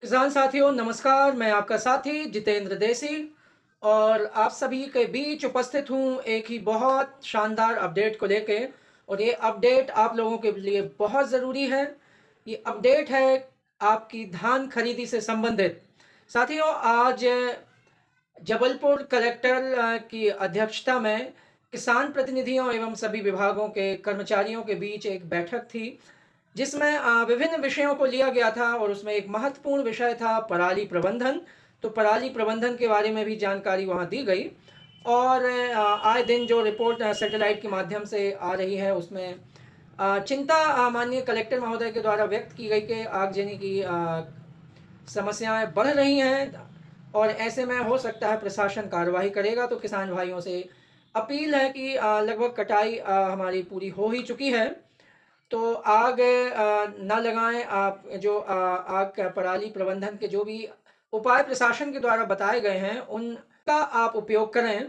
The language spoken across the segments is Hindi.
किसान साथियों नमस्कार। मैं आपका साथी जितेंद्र देसी और आप सभी के बीच उपस्थित हूँ एक ही बहुत शानदार अपडेट को लेके। और ये अपडेट आप लोगों के लिए बहुत ज़रूरी है। ये अपडेट है आपकी धान खरीदी से संबंधित। साथियों, आज जबलपुर कलेक्टर की अध्यक्षता में किसान प्रतिनिधियों एवं सभी विभागों के कर्मचारियों के बीच एक बैठक थी, जिसमें विभिन्न विषयों को लिया गया था और उसमें एक महत्वपूर्ण विषय था पराली प्रबंधन। तो पराली प्रबंधन के बारे में भी जानकारी वहाँ दी गई। और आए दिन जो रिपोर्ट सैटेलाइट के माध्यम से आ रही है उसमें चिंता माननीय कलेक्टर महोदय के द्वारा व्यक्त की गई कि आगजनी की समस्याएं बढ़ रही हैं और ऐसे में हो सकता है प्रशासन कार्रवाई करेगा। तो किसान भाइयों से अपील है कि लगभग कटाई हमारी पूरी हो ही चुकी है, तो आग ना लगाएं। आप जो आग का पराली प्रबंधन के जो भी उपाय प्रशासन के द्वारा बताए गए हैं उनका आप उपयोग करें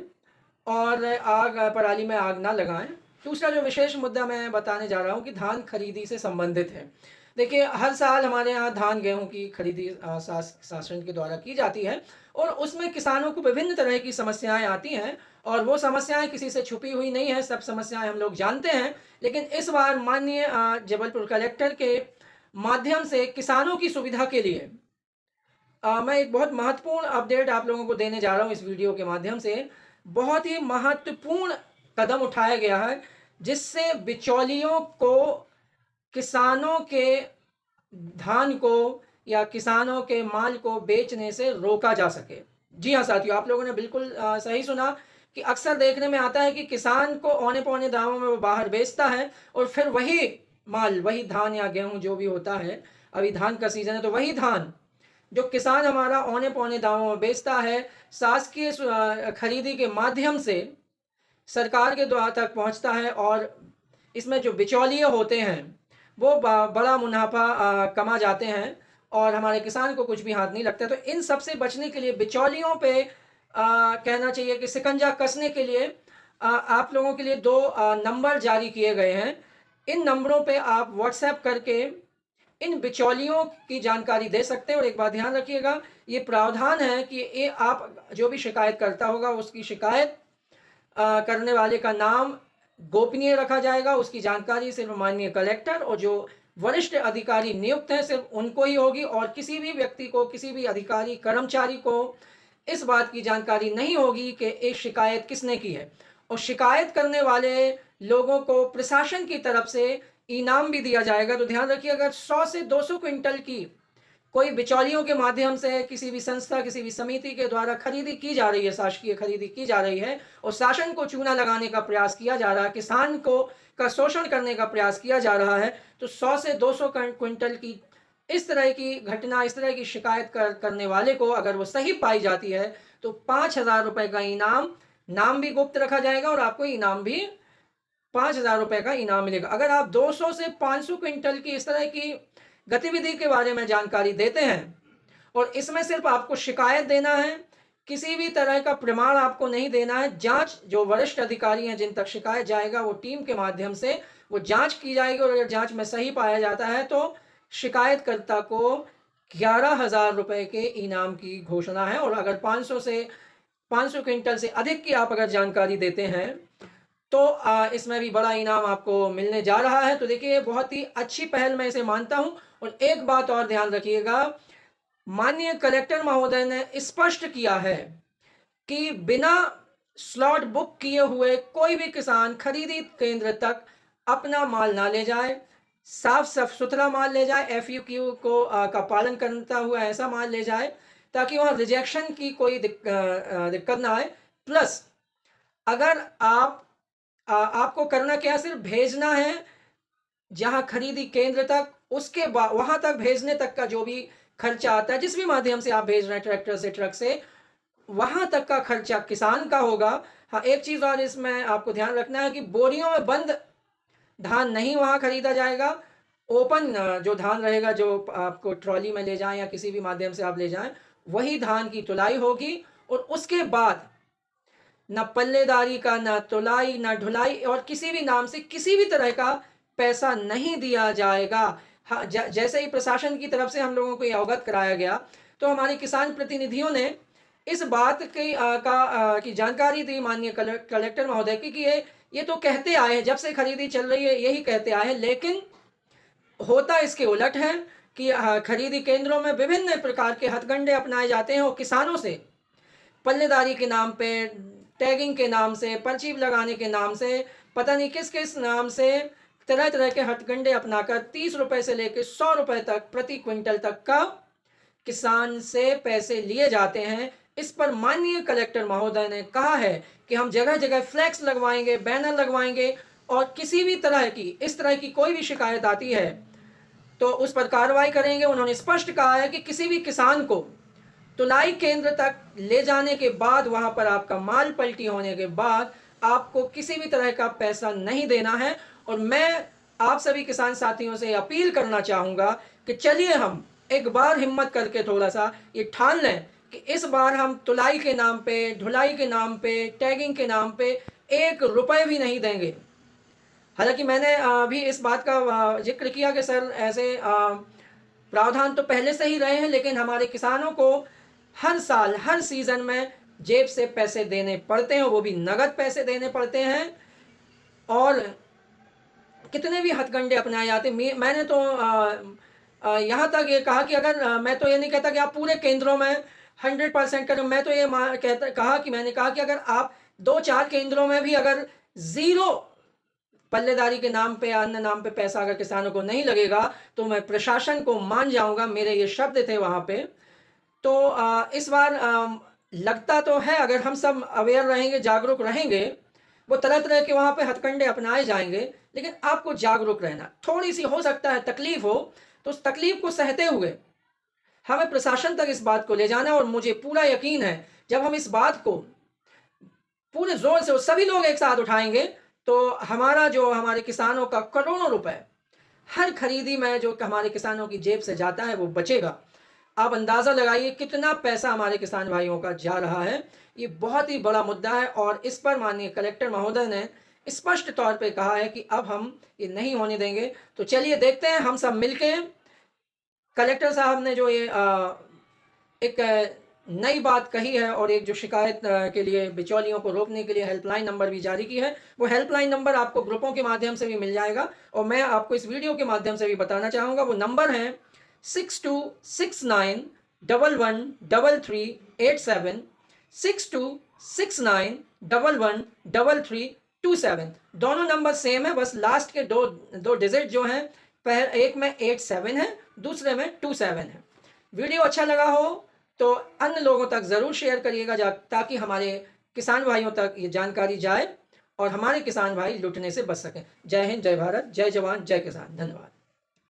और आग पराली में आग ना लगाएं। दूसरा जो विशेष मुद्दा मैं बताने जा रहा हूं कि धान खरीदी से संबंधित है। देखिए, हर साल हमारे यहाँ धान गेहूं की खरीदी शासन के द्वारा की जाती है और उसमें किसानों को विभिन्न तरह की समस्याएं आती हैं और वो समस्याएं किसी से छुपी हुई नहीं है, सब समस्याएं हम लोग जानते हैं। लेकिन इस बार माननीय जबलपुर कलेक्टर के माध्यम से किसानों की सुविधा के लिए मैं एक बहुत महत्वपूर्ण अपडेट आप लोगों को देने जा रहा हूं इस वीडियो के माध्यम से। बहुत ही महत्वपूर्ण कदम उठाया गया है जिससे बिचौलियों को किसानों के धान को या किसानों के माल को बेचने से रोका जा सके। जी हाँ साथियों, आप लोगों ने बिल्कुल सही सुना कि अक्सर देखने में आता है कि किसान को औने पौने दामों में वो बाहर बेचता है और फिर वही माल, वही धान या गेहूं जो भी होता है, अभी धान का सीजन है तो वही धान जो किसान हमारा औने पौने दामों में बेचता है, शासकीय खरीदी के माध्यम से सरकार के द्वार तक पहुंचता है और इसमें जो बिचौलिए होते हैं वो बड़ा मुनाफा कमा जाते हैं और हमारे किसान को कुछ भी हाथ नहीं लगता। तो इन सब से बचने के लिए बिचौलियों पे कहना चाहिए कि शिकंजा कसने के लिए आप लोगों के लिए दो नंबर जारी किए गए हैं। इन नंबरों पे आप व्हाट्सएप करके इन बिचौलियों की जानकारी दे सकते हैं। और एक बात ध्यान रखिएगा, ये प्रावधान है कि ये आप जो भी शिकायत करता होगा उसकी शिकायत करने वाले का नाम गोपनीय रखा जाएगा। उसकी जानकारी सिर्फ माननीय कलेक्टर और जो वरिष्ठ अधिकारी नियुक्त हैं सिर्फ उनको ही होगी और किसी भी व्यक्ति को, किसी भी अधिकारी कर्मचारी को इस बात की जानकारी नहीं होगी कि एक शिकायत किसने की है। और शिकायत करने वाले लोगों को प्रशासन की तरफ से इनाम भी दिया जाएगा। तो ध्यान रखिए, अगर 100 से 200 क्विंटल की कोई बिचौलियों के माध्यम से किसी भी संस्था, किसी भी समिति के द्वारा खरीदी की जा रही है, शासकीय खरीदी की जा रही है और शासन को चूना लगाने का प्रयास किया जा रहा है, किसान को का शोषण करने का प्रयास किया जा रहा है, तो 100 से 200 क्विंटल की इस तरह की घटना, इस तरह की शिकायत करने वाले को अगर वो सही पाई जाती है तो 5,000 रुपए का इनाम, नाम भी गुप्त रखा जाएगा और आपको इनाम भी 5,000 रुपए का इनाम मिलेगा। अगर आप 200 से 500 क्विंटल की इस तरह की गतिविधि के बारे में जानकारी देते हैं और इसमें सिर्फ आपको शिकायत देना है, किसी भी तरह का प्रमाण आपको नहीं देना है। जांच, जो वरिष्ठ अधिकारी हैं जिन तक शिकायत जाएगा वो टीम के माध्यम से वो जांच की जाएगी और अगर जांच में सही पाया जाता है तो शिकायतकर्ता को 11,000 रुपए के इनाम की घोषणा है। और अगर 500 क्विंटल से अधिक की आप अगर जानकारी देते हैं तो इसमें भी बड़ा इनाम आपको मिलने जा रहा है। तो देखिए, बहुत ही अच्छी पहल मैं इसे मानता हूं। और एक बात और ध्यान रखिएगा, माननीय कलेक्टर महोदय ने स्पष्ट किया है कि बिना स्लॉट बुक किए हुए कोई भी किसान खरीदी केंद्र तक अपना माल ना ले जाए, साफ साफ सुथरा माल ले जाए, एफयूक्यू को का पालन करता हुआ ऐसा माल ले जाए ताकि वहां रिजेक्शन की कोई दिक्कत ना आए। प्लस अगर आपको करना क्या है, सिर्फ भेजना है जहां खरीदी केंद्र तक, उसके बाद वहां तक भेजने तक का जो भी खर्चा आता है, जिस भी माध्यम से आप भेज रहे हैं, ट्रैक्टर से, ट्रक से, वहां तक का खर्चा किसान का होगा। हाँ, एक चीज और इसमें आपको ध्यान रखना है कि बोरियों में बंद धान नहीं वहां खरीदा जाएगा। ओपन जो धान रहेगा, जो आपको ट्रॉली में ले जाएं या किसी भी माध्यम से आप ले जाएं, वही धान की तुलाई होगी। और उसके बाद न पल्लेदारी का, न तुलाई, न ढुलाई और किसी भी नाम से किसी भी तरह का पैसा नहीं दिया जाएगा। हाँ, जैसे ही प्रशासन की तरफ से हम लोगों को ये अवगत कराया गया, तो हमारे किसान प्रतिनिधियों ने इस बात की जानकारी दी माननीय कलेक्टर महोदय की, कि ये तो कहते आए हैं, जब से खरीदी चल रही है यही कहते आए हैं, लेकिन होता इसके उलट है कि खरीदी केंद्रों में विभिन्न प्रकार के हथकंडे अपनाए जाते हैं और किसानों से पल्लेदारी के नाम पे, टैगिंग के नाम से, पर्ची लगाने के नाम से, पता नहीं किस किस नाम से तरह तरह के हथकंडे अपनाकर 30 रुपए से लेकर 100 रुपए तक प्रति क्विंटल तक का किसान से पैसे लिए जाते हैं। इस पर माननीय कलेक्टर महोदय ने कहा है कि हम जगह जगह फ्लैक्स लगवाएंगे, बैनर लगवाएंगे, और किसी भी तरह की इस तरह की कोई भी शिकायत आती है तो उस पर कार्रवाई करेंगे। उन्होंने स्पष्ट कहा है कि किसी भी किसान को तुलाई केंद्र तक ले जाने के बाद, वहां पर आपका माल पलटी होने के बाद, आपको किसी भी तरह का पैसा नहीं देना है। और मैं आप सभी किसान साथियों से अपील करना चाहूंगा कि चलिए हम एक बार हिम्मत करके थोड़ा सा ये ठान लें कि इस बार हम तुलाई के नाम पे, ढुलाई के नाम पे, टैगिंग के नाम पे 1 रुपए भी नहीं देंगे। हालांकि मैंने अभी इस बात का जिक्र किया कि सर ऐसे प्रावधान तो पहले से ही रहे हैं, लेकिन हमारे किसानों को हर साल हर सीज़न में जेब से पैसे देने पड़ते हैं, वो भी नगद पैसे देने पड़ते हैं। और कितने भी हथकंडे अपनाए जाते हैं। मैंने तो यहाँ तक ये कहा कि अगर मैं तो ये नहीं कहता कि आप पूरे केंद्रों में 100% करें। मैं तो ये मैंने कहा कि अगर आप 2-4 केंद्रों में भी अगर ज़ीरो पल्लेदारी के नाम पे या अन्य नाम पे पैसा अगर किसानों को नहीं लगेगा, तो मैं प्रशासन को मान जाऊंगा। मेरे ये शब्द थे वहाँ पे। तो इस बार लगता तो है, अगर हम सब अवेयर रहेंगे, जागरूक रहेंगे, वो तरह तरह के वहाँ पे हथकंडे अपनाए जाएंगे, लेकिन आपको जागरूक रहना। थोड़ी सी हो सकता है तकलीफ हो, तो उस तकलीफ को सहते हुए हमें प्रशासन तक इस बात को ले जाना। और मुझे पूरा यकीन है जब हम इस बात को पूरे जोर से सभी लोग एक साथ उठाएंगे, तो हमारे किसानों का करोड़ों रुपए हर खरीदी में जो हमारे किसानों की जेब से जाता है वो बचेगा। आप अंदाज़ा लगाइए कितना पैसा हमारे किसान भाइयों का जा रहा है। ये बहुत ही बड़ा मुद्दा है, और इस पर माननीय कलेक्टर महोदय ने स्पष्ट तौर पे कहा है कि अब हम ये नहीं होने देंगे। तो चलिए देखते हैं, हम सब मिलके कलेक्टर साहब ने जो ये एक नई बात कही है, और एक जो शिकायत के लिए बिचौलियों को रोकने के लिए हेल्पलाइन नंबर भी जारी की है, वो हेल्पलाइन नंबर आपको ग्रुपों के माध्यम से भी मिल जाएगा, और मैं आपको इस वीडियो के माध्यम से भी बताना चाहूँगा। वो नंबर है 6269113387, 6269113327। दोनों नंबर सेम है, बस लास्ट के दो डिजिट जो हैं, एक में 87 है, दूसरे में 27 है। वीडियो अच्छा लगा हो तो अन्य लोगों तक ज़रूर शेयर करिएगा, ताकि हमारे किसान भाइयों तक ये जानकारी जाए और हमारे किसान भाई लुटने से बच सकें। जय हिंद, जय भारत, जय जवान, जय किसान। धन्यवाद।